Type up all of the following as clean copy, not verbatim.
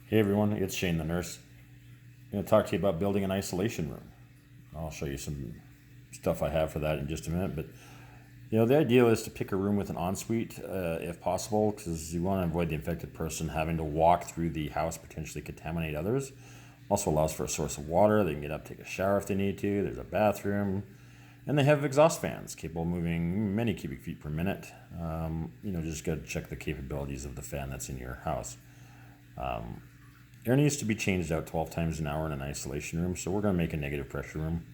Hey everyone, it's Shane the nurse. I'm going to talk to you about building an isolation room. I'll show you some stuff I have for that in just a minute. But the idea is to pick a room with an ensuite if possible, because you want to avoid the infected person having to walk through the house, potentially contaminate others. Also allows for a source of water. They can get up, take a shower if they need to. There's a bathroom, and they have exhaust fans capable of moving many cubic feet per minute. Just got to check the capabilities of the fan that's in your house. Air needs to be changed out 12 times an hour in an isolation room, so we're going to make a negative pressure room.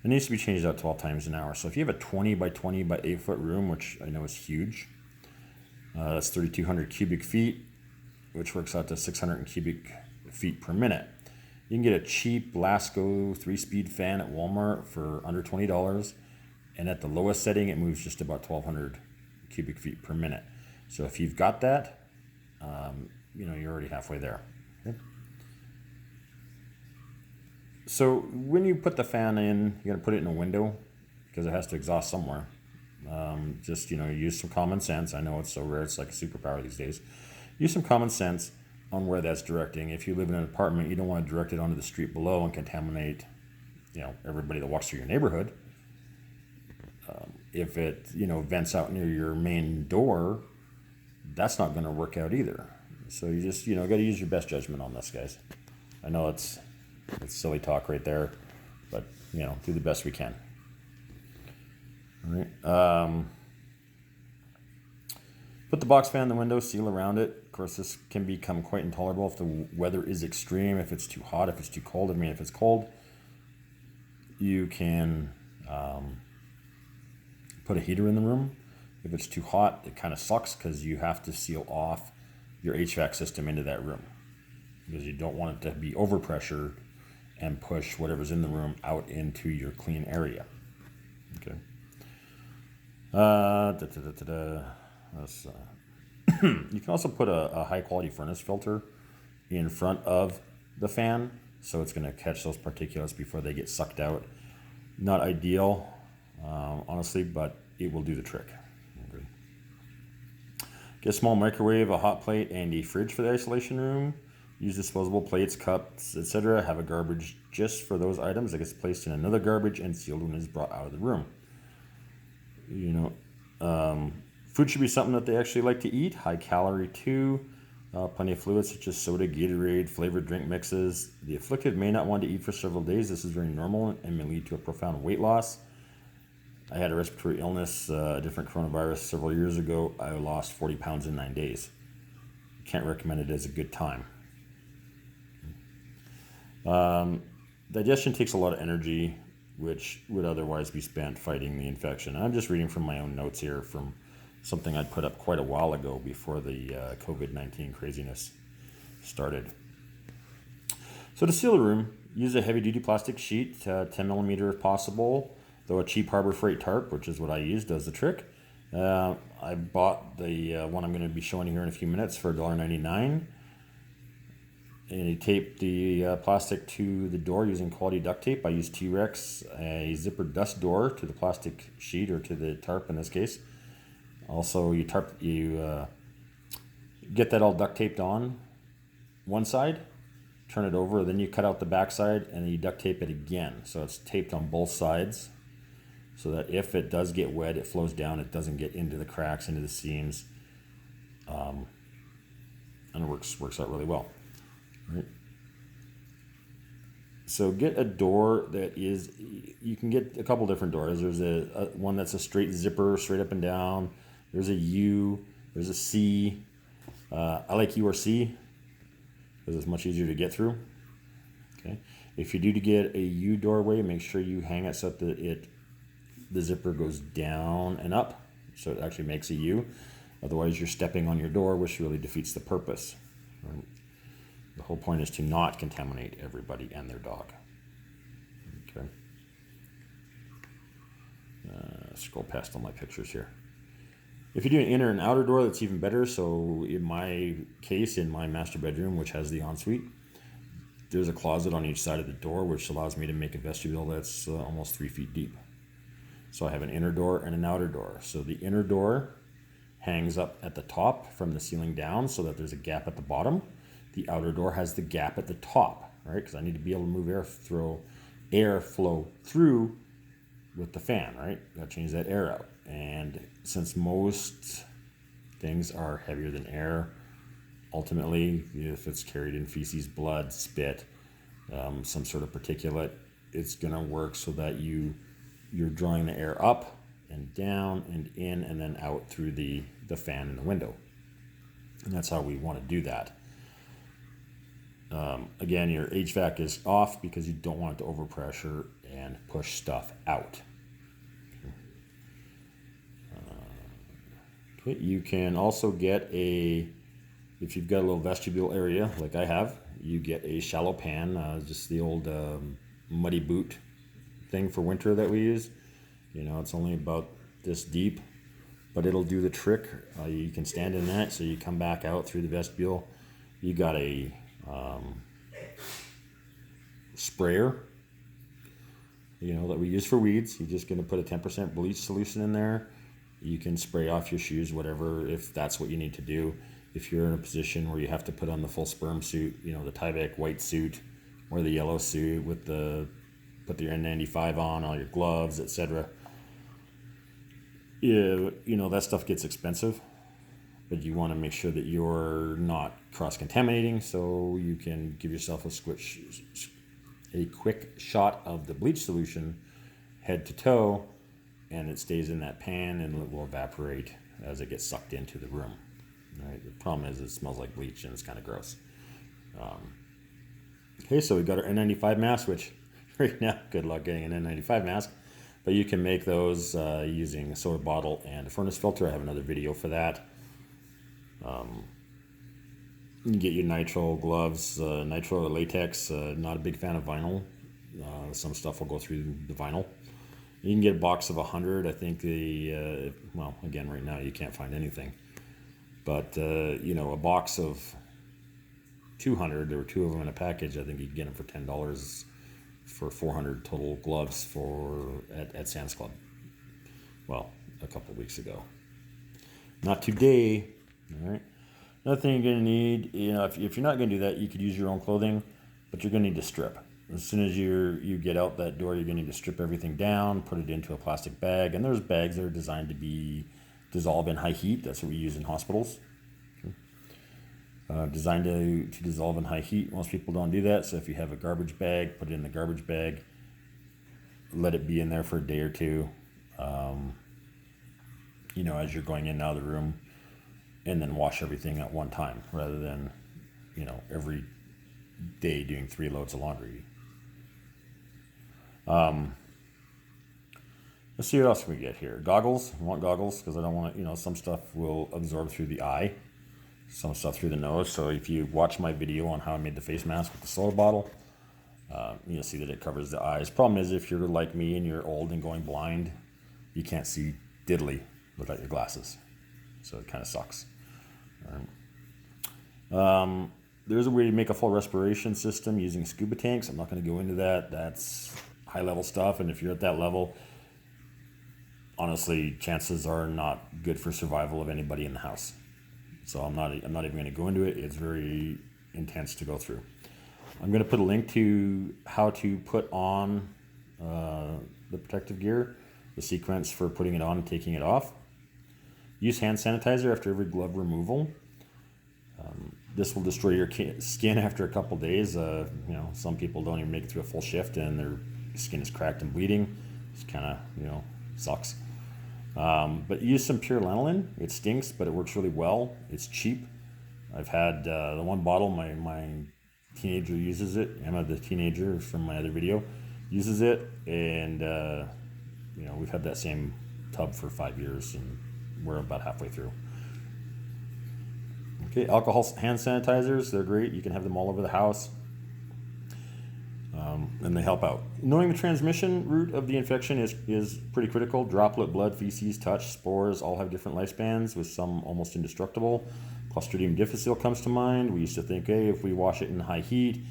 It needs to be changed out 12 times an hour. So if you have a 20 by 20 by 8 foot room, which I know is huge, that's 3,200 cubic feet, which works out to 600 cubic feet per minute. You can get a cheap Lasco 3-speed fan at Walmart for under $20, and at the lowest setting, it moves just about 1,200 cubic feet per minute. So if you've got that, you're already halfway there. Okay. So when you put the fan in, you're going to put it in a window because it has to exhaust somewhere. Use some common sense. I know it's so rare, it's like a superpower these days. Use some common sense on where that's directing. If you live in an apartment, you don't want to direct it onto the street below and contaminate, everybody that walks through your neighborhood. If it, vents out near your main door, that's not going to work out either. So you just, got to use your best judgment on this, guys. I know it's silly talk right there, but, do the best we can. All right. Put the box fan in the window, seal around it. Of course, this can become quite intolerable if the weather is extreme, if it's too hot, if it's too cold. If it's cold, you can put a heater in the room. If it's too hot, it kind of sucks because you have to seal off your HVAC system into that room because you don't want it to be overpressured and push whatever's in the room out into your clean area. Okay. You can also put a high quality furnace filter in front of the fan, so it's going to catch those particulates before they get sucked out. Not ideal, honestly, but it will do the trick. Okay. Get a small microwave, a hot plate, and a fridge for the isolation room. Use disposable plates, cups, etc. Have a garbage just for those items that gets placed in another garbage and sealed when it is brought out of the room. Food should be something that they actually like to eat. High calorie too. Plenty of fluids such as soda, Gatorade, flavored drink mixes. The afflicted may not want to eat for several days. This is very normal and may lead to a profound weight loss. I had a respiratory illness, a different coronavirus several years ago. I lost 40 pounds in 9 days. Can't recommend it as a good time. Digestion takes a lot of energy, which would otherwise be spent fighting the infection. I'm just reading from my own notes here from something I'd put up quite a while ago before the COVID-19 craziness started. So to seal the room, use a heavy-duty plastic sheet, 10 millimeter if possible, though a cheap Harbor Freight tarp, which is what I use, does the trick. I bought the one I'm going to be showing you here in a few minutes for $1.99. And you tape the plastic to the door using quality duct tape. I use T-Rex, a zipper dust door to the plastic sheet, or to the tarp in this case. Also, you get that all duct taped on one side, turn it over, then you cut out the back side, and then you duct tape it again. So it's taped on both sides, so that if it does get wet, it flows down, it doesn't get into the cracks, into the seams, and it works out really well. Right. So get a door that is, you can get a couple different doors. There's a one that's a straight zipper, straight up and down. There's a U, there's a C. I like U or C because it's much easier to get through. Okay. If you do to get a U doorway, make sure you hang it so that the zipper goes down and up, so it actually makes a U. Otherwise, you're stepping on your door, which really defeats the purpose. Right? The whole point is to not contaminate everybody and their dog. Okay. Scroll past all my pictures here. If you do an inner and outer door, that's even better. So in my case, in my master bedroom, which has the ensuite, there's a closet on each side of the door, which allows me to make a vestibule that's almost 3 feet deep. So I have an inner door and an outer door. So the inner door hangs up at the top from the ceiling down so that there's a gap at the bottom. The outer door has the gap at the top, right? Because I need to be able to move airflow through with the fan, right? Got to change that air out. And since most things are heavier than air, ultimately, if it's carried in feces, blood, spit, some sort of particulate, it's going to work so that you're drawing the air up and down and in and then out through the fan in the window. And that's how we want to do that. Again, your HVAC is off because you don't want it to overpressure and push stuff out. Okay, you can also get if you've got a little vestibule area like I have, you get a shallow pan, just the old muddy boot thing for winter that we use. It's only about this deep, but it'll do the trick. You can stand in that, so you come back out through the vestibule. You got a sprayer, that we use for weeds. You're just going to put a 10% bleach solution in there. You can spray off your shoes, whatever, if that's what you need to do. If you're in a position where you have to put on the full sperm suit, the Tyvek white suit or the yellow suit with put your N95 on, all your gloves, etc. That stuff gets expensive, but you want to make sure that you're not cross-contaminating, so you can give yourself a quick shot of the bleach solution head to toe, and it stays in that pan and it will evaporate as it gets sucked into the room. Right? The problem is it smells like bleach and it's kind of gross. Okay, so we've got our N95 mask, which right now, good luck getting an N95 mask, but you can make those using a soda bottle and a furnace filter. I have another video for that. You can get your nitrile gloves, nitrile or latex. Not a big fan of vinyl. Some stuff will go through the vinyl. You can get a box of 100. I think again, right now you can't find anything. But, a box of 200, there were 2 of them in a package. I think you can get them for $10 for 400 total gloves at Sam's Club. Well, a couple of weeks ago. Not today. All right. Another thing you're going to need, if you're not going to do that, you could use your own clothing, but you're going to need to strip. As soon as you get out that door, you're going to need to strip everything down, put it into a plastic bag, and there's bags that are designed to dissolve in high heat. That's what we use in hospitals. Designed to dissolve in high heat. Most people don't do that, so if you have a garbage bag, put it in the garbage bag, let it be in there for a day or two, as you're going in and out of the room, and then wash everything at one time rather than, every day doing 3 loads of laundry. Let's see what else we get here. Goggles. I want goggles because I don't want some stuff will absorb through the eye, some stuff through the nose. So if you watch my video on how I made the face mask with the soda bottle, you'll see that it covers the eyes. Problem is, if you're like me and you're old and going blind, you can't see diddly without your glasses. So it kind of sucks. There's a way to make a full respiration system using scuba tanks. I'm not going to go into that. That's high level stuff, and if you're at that level, honestly, chances are not good for survival of anybody in the house. So I'm not even going to go into it. It's very intense to go through. I'm going to put a link to how to put on the protective gear, the sequence for putting it on and taking it off. Use hand sanitizer after every glove removal. This will destroy your skin after a couple days. Some people don't even make it through a full shift and their skin is cracked and bleeding. It's kind of, sucks. But use some pure lanolin. It stinks, but it works really well. It's cheap. I've had the one bottle, my teenager uses it. Emma, the teenager from my other video, uses it. And, we've had that same tub for 5 years and we're about halfway through. Okay, alcohol hand sanitizers, they're great. You can have them all over the house. And they help out. Knowing the transmission route of the infection is pretty critical. Droplet, blood, feces, touch, spores all have different lifespans, with some almost indestructible. Clostridium difficile comes to mind. We used to think, hey, if we wash it in high heat,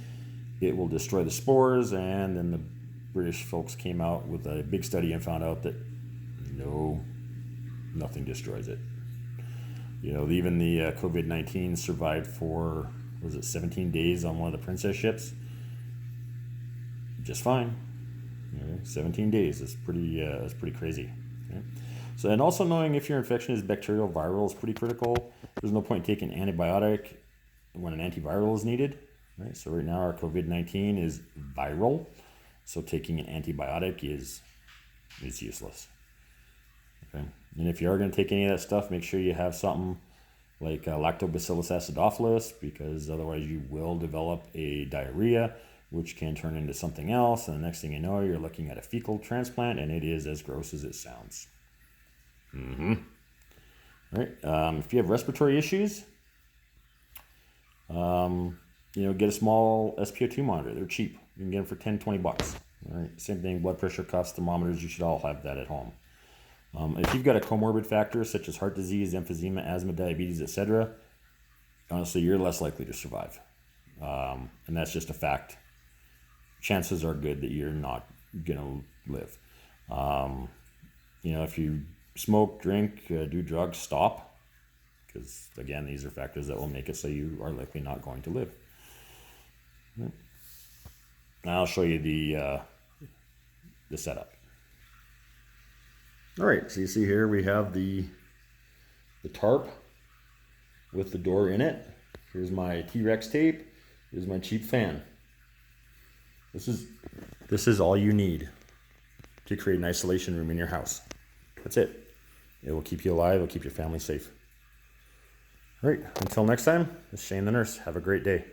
it will destroy the spores. And then the British folks came out with a big study and found out that no, nothing destroys it. Even the COVID-19 survived for was it 17 days on one of the Princess ships? Just fine. 17 days is pretty crazy. Okay? So, and also knowing if your infection is bacterial, viral is pretty critical. There's no point taking antibiotic when an antiviral is needed. Right? So right now our COVID-19 is viral, so taking an antibiotic is useless. Okay, and if you are going to take any of that stuff, make sure you have something like Lactobacillus acidophilus, because otherwise you will develop a diarrhea, which can turn into something else, and the next thing you know, you're looking at a fecal transplant, and it is as gross as it sounds. All right. If you have respiratory issues, get a small SpO2 monitor. They're cheap. You can get them for 10, 20 bucks. All right. Same thing, blood pressure cuffs, thermometers. You should all have that at home. If you've got a comorbid factor such as heart disease, emphysema, asthma, diabetes, etc., honestly, you're less likely to survive. And that's just a fact. Chances are good that you're not going to live. If you smoke, drink, do drugs, stop. Because, again, these are factors that will make it so you are likely not going to live. Now I'll show you the setup. All right, so you see here we have the tarp with the door in it. Here's my T-Rex tape. Here's my cheap fan. This is all you need to create an isolation room in your house. That's it. It will keep you alive. It will keep your family safe. All right, until next time, this is Shane the Nurse. Have a great day.